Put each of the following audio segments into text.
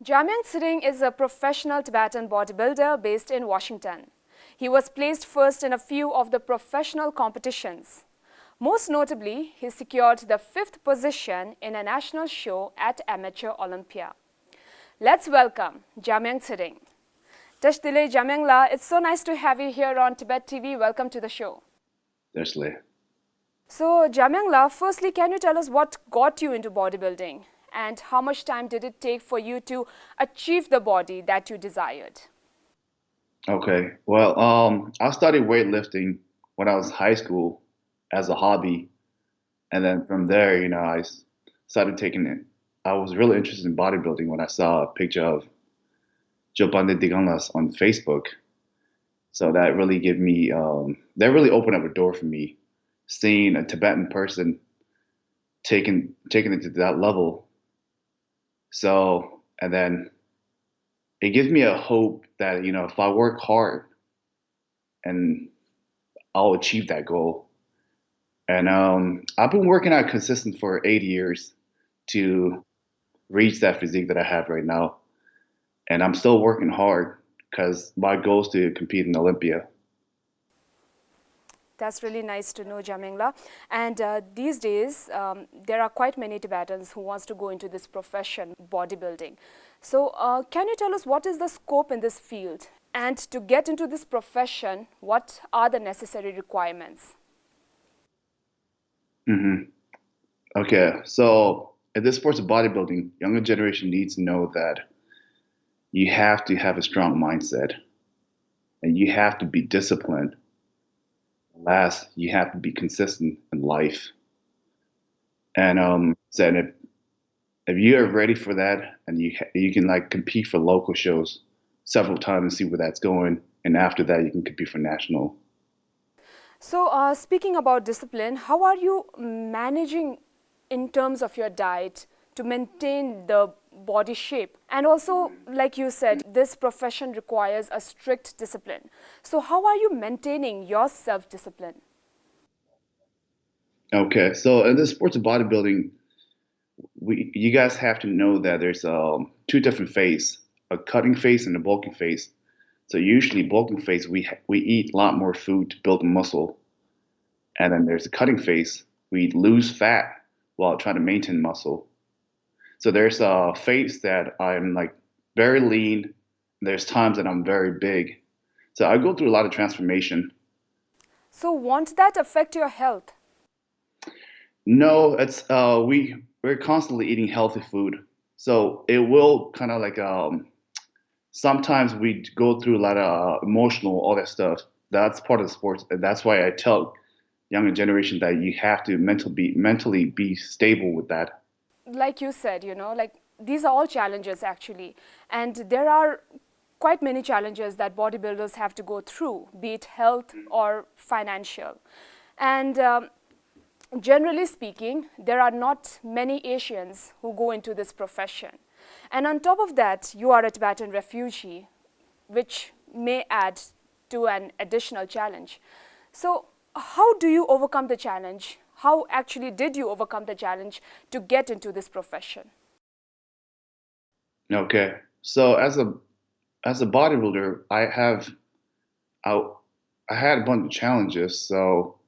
Jamyang Tsering is a professional Tibetan bodybuilder based in Washington. He was placed first in a few of the professional competitions. Most notably, he secured the 5th position in a national show at Amateur Olympia. Let's welcome Jamyang Tsering. Tashdile Jamyang La, it's so nice to have you here on Tibet TV. Welcome to the show. Tashdile. So Jamyang La, firstly, can you tell us what got you into bodybuilding? And how much time did it take for you to achieve the body that you desired? Okay. Well, I started weightlifting when I was in high school as a hobby, and then from there, started taking it. I was really interested in bodybuilding when I saw a picture of on Facebook. So that really gave me, that really opened up a door for me, seeing a Tibetan person taking it to that level. So, and then it gives me a hope that, if I work hard and I'll achieve that goal. And I've been working out consistent for 8 years to reach that physique that I have right now. And I'm still working hard because my goal is to compete in Olympia. That's really nice to know, Jamyang La. And these days, there are quite many Tibetans who wants to go into this profession, bodybuilding. So can you tell us what is the scope in this field? And to get into this profession, what are the necessary requirements? Okay, so in this sport of bodybuilding, younger generation needs to know that you have to have a strong mindset and you have to be disciplined. Last, you have to be consistent in life. And said if you are ready for that and you can like compete for local shows several times and see where that's going, and after that you can compete for national. So speaking about discipline, how are you managing in terms of your diet to maintain the body shape? And also, like you said, this profession requires a strict discipline. So how are you maintaining your self-discipline? Okay, so in the sports of bodybuilding, you guys have to know that there's two different phases, a cutting phase and a bulking phase. So usually bulking phase, we eat a lot more food to build muscle. And then there's a cutting phase, we lose fat while trying to maintain muscle. So there's a phase that I'm like very lean. There's times that I'm very big. So I go through a lot of transformation. So won't that affect your health? No, it's we're constantly eating healthy food. So it will kind of like sometimes we go through a lot of emotional, all that stuff. That's part of the sports. And that's why I tell younger generation that you have to mentally be stable with that. Like you said, like these are all challenges actually. And there are quite many challenges that bodybuilders have to go through, be it health or financial. And generally speaking, there are not many Asians who go into this profession. And on top of that, you are a Tibetan refugee, which may add to an additional challenge. So how do you overcome the challenge? How actually did you overcome the challenge to get into this profession? Okay, so as a bodybuilder, I had a bunch of challenges. So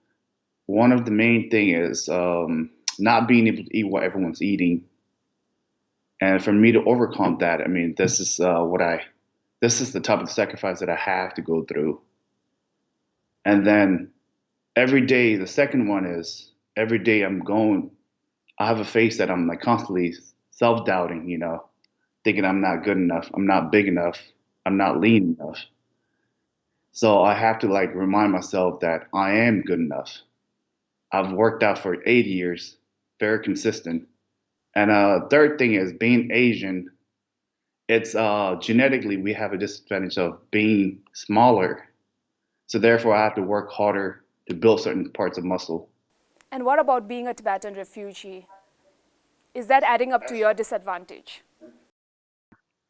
one of the main thing is not being able to eat what everyone's eating, and for me to overcome that, I mean, this is the type of sacrifice that I have to go through. And then every day, the second one is every day I have a face that I'm like constantly self-doubting, thinking I'm not good enough, I'm not big enough, I'm not lean enough. So I have to like remind myself that I am good enough. I've worked out for 8 years, very consistent. And third thing is being Asian, it's genetically we have a disadvantage of being smaller. So therefore I have to work harder to build certain parts of muscle. And what about being a Tibetan refugee? Is that adding up to your disadvantage?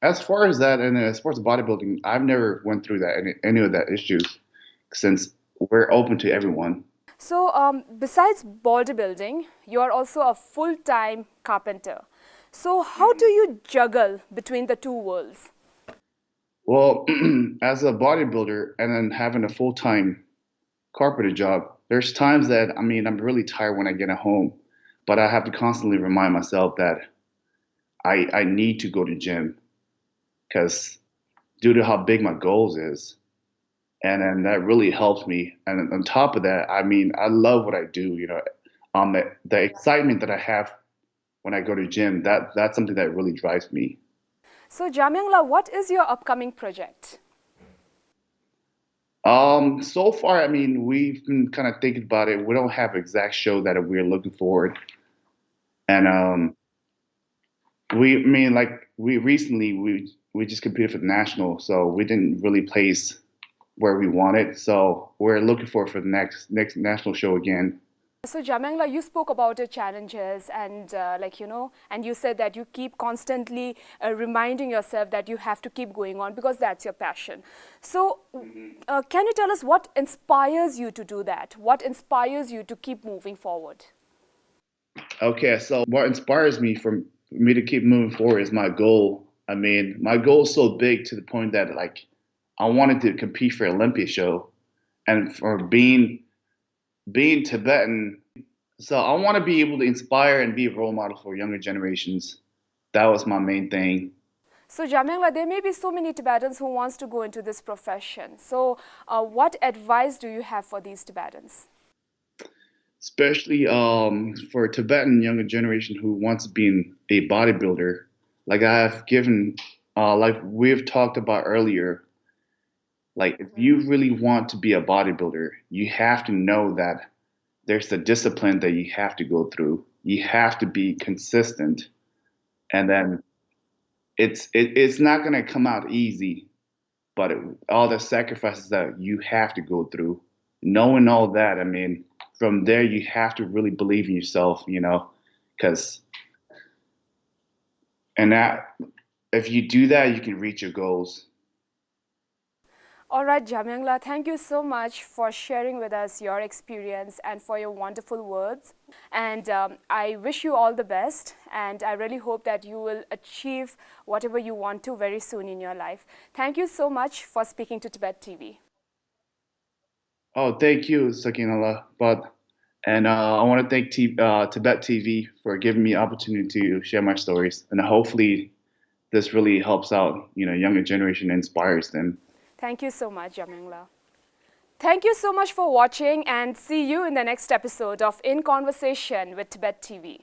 As far as that, and as far as bodybuilding, I've never went through that any of that issues since we're open to everyone. So besides bodybuilding, you are also a full-time carpenter. So how do you juggle between the two worlds? Well, as a bodybuilder and then having a full-time corporate job, there's times that I'm really tired when I get at home, but I have to constantly remind myself that I need to go to gym because due to how big my goals is, and then that really helps me. And on top of that, I love what I do. The excitement that I have when I go to gym, that's something that really drives me. So Jamyang, what is your upcoming project? So far, we've been kind of thinking about it. We don't have exact show that we're looking forward, and we recently we just competed for the national, so we didn't really place where we wanted. So we're looking for the next national show again. So Jamyang, you spoke about the challenges and and you said that you keep constantly reminding yourself that you have to keep going on because that's your passion. So can you tell us what inspires you to do that? What inspires you to keep moving forward? Okay, so what inspires me for me to keep moving forward is my goal. My goal is so big to the point that I wanted to compete for Olympia show, and for being Tibetan. So I want to be able to inspire and be a role model for younger generations. That was my main thing. So Jamyang, there may be so many Tibetans who wants to go into this profession. So what advice do you have for these Tibetans? Especially for a Tibetan younger generation who wants to be a bodybuilder. Like I have given, like we've talked about earlier, like if you really want to be a bodybuilder, you have to know that there's a discipline that you have to go through. You have to be consistent, and then it's not going to come out easy. But all the sacrifices that you have to go through, knowing all that, from there you have to really believe in yourself, because and that if you do that, you can reach your goals. All right, Jamyang, thank you so much for sharing with us your experience and for your wonderful words. And I wish you all the best. And I really hope that you will achieve whatever you want to very soon in your life. Thank you so much for speaking to Tibet TV. Oh, thank you, Sakinala. And I want to thank Tibet TV for giving me opportunity to share my stories, and hopefully this really helps out, younger generation, inspires them. Thank you so much, Jamyang. Thank you so much for watching and see you in the next episode of In Conversation with Tibet TV.